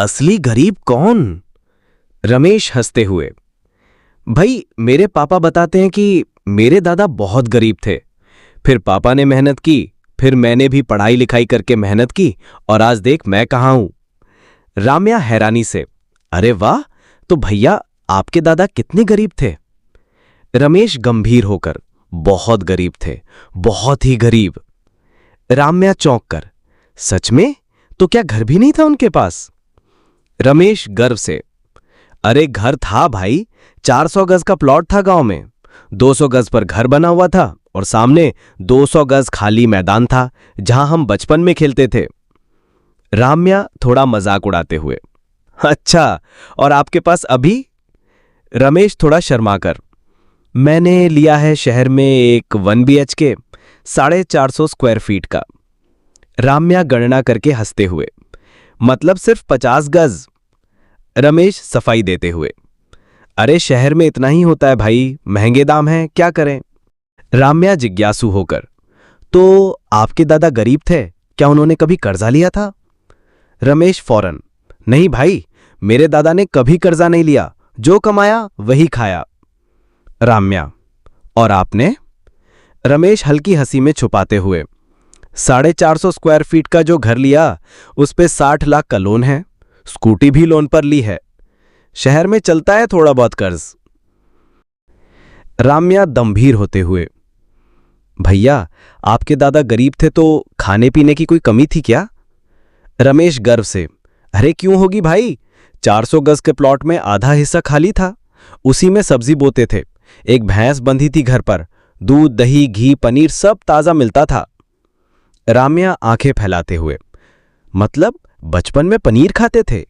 असली गरीब कौन? रमेश हंसते हुए। भाई, मेरे पापा बताते हैं कि मेरे दादा बहुत गरीब थे। फिर पापा ने मेहनत की, फिर मैंने भी पढ़ाई लिखाई करके मेहनत की, और आज देख मैं कहाँ हूं। राम्या हैरानी से, अरे वाह, तो भैया आपके दादा कितने गरीब थे? रमेश गंभीर होकर, बहुत गरीब थे, बहुत ही गरीब। राम्या चौंक कर, सच में? तो क्या घर भी नहीं था उनके पास? रमेश गर्व से, अरे घर था भाई, 400 गज का प्लॉट था गांव में। 200 गज पर घर बना हुआ था और सामने 200 गज खाली मैदान था जहां हम बचपन में खेलते थे। राम्या थोड़ा मजाक उड़ाते हुए, अच्छा, और आपके पास अभी? रमेश थोड़ा शर्माकर, मैंने लिया है शहर में एक 1 BHK 450 स्क्वायर फीट का। राम्या गणना करके हंसते हुए, मतलब सिर्फ 50 गज। रमेश सफाई देते हुए, अरे शहर में इतना ही होता है भाई, महंगे दाम हैं, क्या करें? राम्या जिज्ञासु होकर, तो आपके दादा गरीब थे, क्या उन्होंने कभी कर्जा लिया था? रमेश फौरन, नहीं भाई, मेरे दादा ने कभी कर्जा नहीं लिया, जो कमाया वही खाया। राम्या, और आपने? रमेश हल्की हंसी में छुपाते हुए, 450 स्क्वायर फीट का जो घर लिया उस पे 60 लाख का लोन है, स्कूटी भी लोन पर ली है। शहर में चलता है थोड़ा बहुत कर्ज। राम्या गंभीर होते हुए, भैया आपके दादा गरीब थे तो खाने पीने की कोई कमी थी क्या? रमेश गर्व से, अरे क्यों होगी भाई, 400 गज के प्लॉट में आधा हिस्सा खाली था, उसी में सब्जी बोते थे, एक भैंस बंधी थी घर पर, दूध दही घी पनीर सब ताजा मिलता था। राम्या आंखें फैलाते हुए, मतलब बचपन में पनीर खाते थे?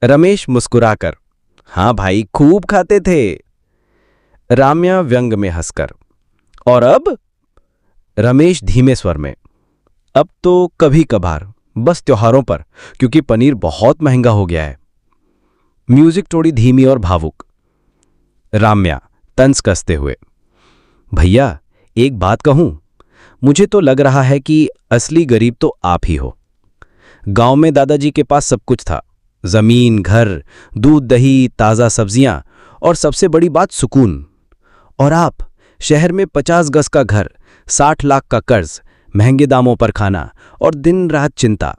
रमेश मुस्कुराकर, हां भाई खूब खाते थे। राम्या व्यंग में हंसकर, और अब? रमेश धीमे स्वर में, अब तो कभी कभार, बस त्योहारों पर, क्योंकि पनीर बहुत महंगा हो गया है। म्यूजिक थोड़ी धीमी और भावुक। राम्या तंज कसते हुए, भैया एक बात कहूं, मुझे तो लग रहा है कि असली गरीब तो आप ही हो। गांव में दादाजी के पास सब कुछ था, जमीन, घर, दूध दही ताजा सब्जियां और सबसे बड़ी बात सुकून। और आप शहर में 50 गज का घर, 60 लाख का कर्ज, महंगे दामों पर खाना और दिन रात चिंता।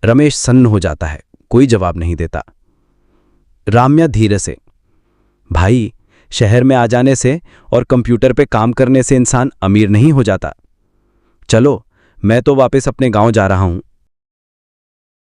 रमेश सन्न हो जाता है, कोई जवाब नहीं देता। राम्या धीरे से, भाई शहर में आ जाने से और कंप्यूटर पे काम करने से इंसान अमीर नहीं हो जाता। चलो मैं तो वापस अपने गांव जा रहा हूं,